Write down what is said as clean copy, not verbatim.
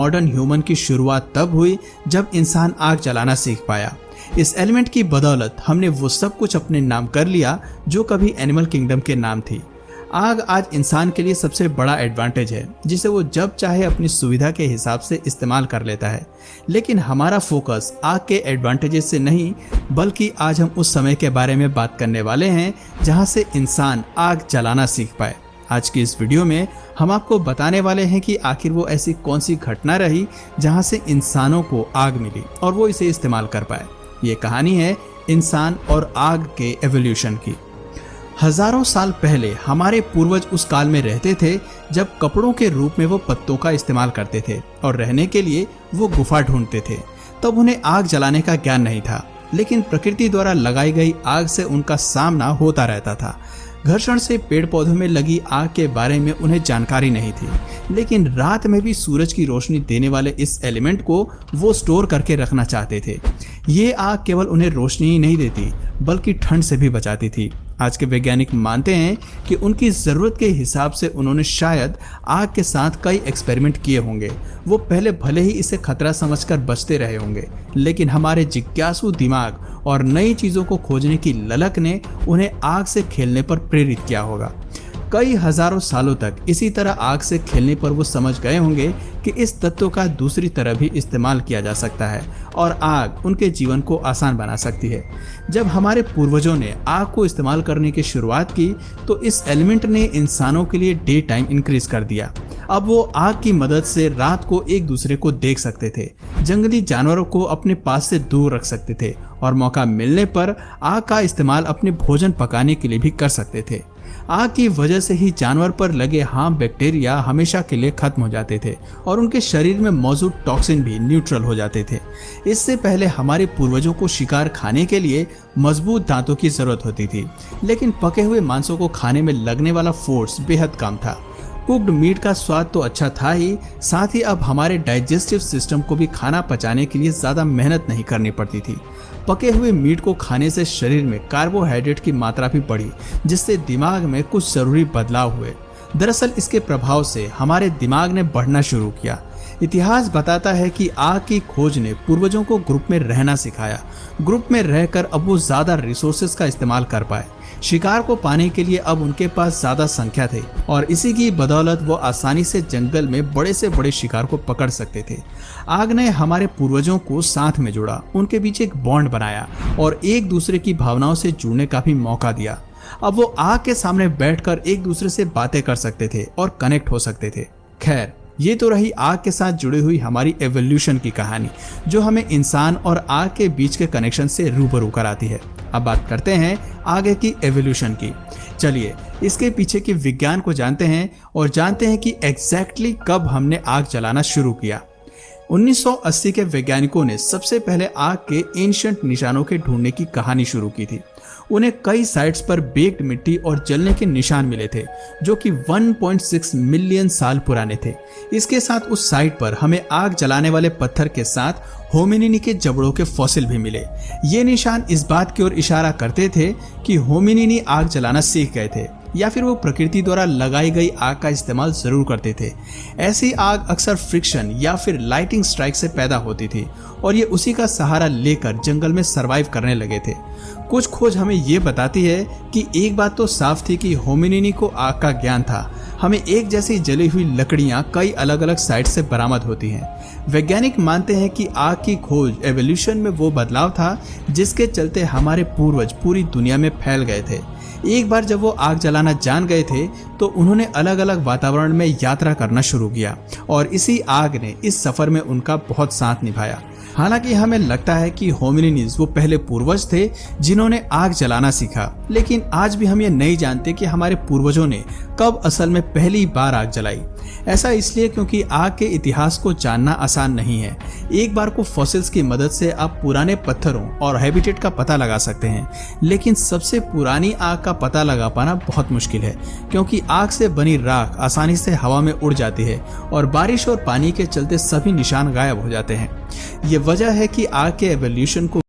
Modern human की शुरुआत तब हुई जब इंसान आग जलाना सीख पाया। इस एलिमेंट की बदौलत हमने वो सब कुछ अपने नाम कर लिया जो कभी एनिमल किंगडम के नाम थी। आग आज इंसान के लिए सबसे बड़ा एडवांटेज है जिसे वो जब चाहे अपनी सुविधा के हिसाब से इस्तेमाल कर लेता है। लेकिन हमारा फोकस आग के एडवांटेजेस से नहीं, बल्कि आज हम उस समय के बारे में बात करने वाले हैं जहां से इंसान आग जलाना सीख पाए। आज की इस वीडियो में हम आपको बताने वाले हैं कि आखिर वो ऐसी कौन सी घटना रही जहां से इंसानों को आग मिली और वो इसे इस्तेमाल कर पाए। ये कहानी है इंसान और आग के एवोल्यूशन की। हजारों साल पहले हमारे पूर्वज उस काल में रहते थे जब कपड़ों के रूप में वो पत्तों का इस्तेमाल करते थे और रहने के लिए वो गुफा ढूंढते थे। तब उन्हें आग जलाने का ज्ञान नहीं था, लेकिन प्रकृति द्वारा लगाई गई आग से उनका सामना होता रहता था। घर्षण से पेड़ पौधों में लगी आग के बारे में उन्हें जानकारी नहीं थी, लेकिन रात में भी सूरज की रोशनी देने वाले इस एलिमेंट को वो स्टोर करके रखना चाहते थे। ये आग केवल उन्हें रोशनी ही नहीं देती बल्कि ठंड से भी बचाती थी। आज के वैज्ञानिक मानते हैं कि उनकी ज़रूरत के हिसाब से उन्होंने शायद आग के साथ कई एक्सपेरिमेंट किए होंगे। वो पहले भले ही इसे खतरा समझकर बचते रहे होंगे, लेकिन हमारे जिज्ञासु दिमाग और नई चीज़ों को खोजने की ललक ने उन्हें आग से खेलने पर प्रेरित किया होगा। कई हजारों सालों तक इसी तरह आग से खेलने पर वो समझ गए होंगे कि इस तत्व का दूसरी तरह भी इस्तेमाल किया जा सकता है और आग उनके जीवन को आसान बना सकती है। जब हमारे पूर्वजों ने आग को इस्तेमाल करने की शुरुआत की तो इस एलिमेंट ने इंसानों के लिए डे टाइम इंक्रीज कर दिया। अब वो आग की मदद से रात को एक दूसरे को देख सकते थे, जंगली जानवरों को अपने पास से दूर रख सकते थे और मौका मिलने पर आग का इस्तेमाल अपने भोजन पकाने के लिए भी कर सकते थे। आग की वजह से ही जानवर पर लगे हार्म बैक्टीरिया हमेशा के लिए खत्म हो जाते थे और उनके शरीर में मौजूद टॉक्सिन भी न्यूट्रल हो जाते थे। इससे पहले हमारे पूर्वजों को शिकार खाने के लिए मजबूत दांतों की जरूरत होती थी, लेकिन पके हुए मांसों को खाने में लगने वाला फोर्स बेहद कम था। कुक्ड मीट का स्वाद तो अच्छा था ही, साथ ही अब हमारे डाइजेस्टिव सिस्टम को भी खाना पचाने के लिए ज़्यादा मेहनत नहीं करनी पड़ती थी। पके हुए मीट को खाने से शरीर में कार्बोहाइड्रेट की मात्रा भी बढ़ी, जिससे दिमाग में कुछ ज़रूरी बदलाव हुए। दरअसल इसके प्रभाव से हमारे दिमाग ने बढ़ना शुरू किया। इतिहास बताता है कि आग की खोज ने पूर्वजों को ग्रुप में रहना सिखाया। ग्रुप में रहकर अब वो ज़्यादा रिसोर्सेज का इस्तेमाल कर पाए। शिकार को पाने के लिए अब उनके पास ज़्यादा संख्या थे और इसी की बदौलत वो आसानी से जंगल में बड़े से बड़े शिकार को पकड़ सकते थे। आग ने हमारे पूर्वजों को साथ में जोड़ा, उनके बीच एक बॉन्ड बनाया और एक दूसरे की भावनाओं से जुड़ने का भी मौका दिया। अब वो आग के सामने बैठकर एक दूसरे से बातें कर सकते थे और कनेक्ट हो सकते थे। खैर, ये तो रही आग के साथ जुड़ी हुई हमारी एवोल्यूशन की कहानी, जो हमें इंसान और आग के बीच के कनेक्शन से रूबरू कराती है। अब बात करते हैं आगे की एवोल्यूशन की। चलिए इसके पीछे के विज्ञान को जानते हैं और जानते हैं कि एग्जैक्टली कब हमने आग जलाना शुरू किया। 1980 के वैज्ञानिकों ने सबसे पहले आग के एंशिएंट निशानों के ढूंढने की कहानी शुरू की थी। उन्हें कई साइट्स पर बेक्ड मिट्टी और जलने के निशान मिले थे जो कि 1.6 मिलियन साल पुराने थे। इसके साथ उस साइट पर हमें आग जलाने वाले पत्थर के साथ होमिनिनी के जबड़ों के फॉसिल भी मिले। ये निशान इस बात की ओर इशारा करते थे कि होमिनिनी आग जलाना सीख गए थे या फिर वो प्रकृति द्वारा लगाई गई आग का इस्तेमाल जरूर करते थे। ऐसी आग अक्सर फ्रिक्शन या फिर लाइटिंग स्ट्राइक से पैदा होती थी और ये उसी का सहारा लेकर जंगल में सरवाइव करने लगे थे। कुछ खोज हमें ये बताती है कि एक बात तो साफ थी कि होमिनिनी को आग का ज्ञान था। हमें एक जैसी जली हुई लकड़ियां कई अलग अलग साइट से बरामद होती हैं। वैज्ञानिक मानते हैं कि आग की खोज एवोल्यूशन में वो बदलाव था जिसके चलते हमारे पूर्वज पूरी दुनिया में फैल गए थे। एक बार जब वो आग जलाना जान गए थे तो उन्होंने अलग अलग वातावरण में यात्रा करना शुरू किया और इसी आग ने इस सफर में उनका बहुत साथ निभाया। हालांकि हमें लगता है कि होमिनिनीज वो पहले पूर्वज थे जिन्होंने आग जलाना सीखा, लेकिन आज भी हम ये नहीं जानते कि हमारे पूर्वजों ने कब असल में पहली बार आग जलाई। ऐसा इसलिए क्योंकि आग के इतिहास को जानना आसान नहीं है। एक बार को फॉसिल्स की मदद से आप पुराने पत्थरों और हैबिटेट का पता लगा सकते हैं, लेकिन सबसे पुरानी आग का पता लगा पाना बहुत मुश्किल है क्योंकि आग से बनी राख आसानी से हवा में उड़ जाती है और बारिश और पानी के चलते सभी निशान गायब हो जाते हैं। ये वजह है कि आग के एवोल्यूशन को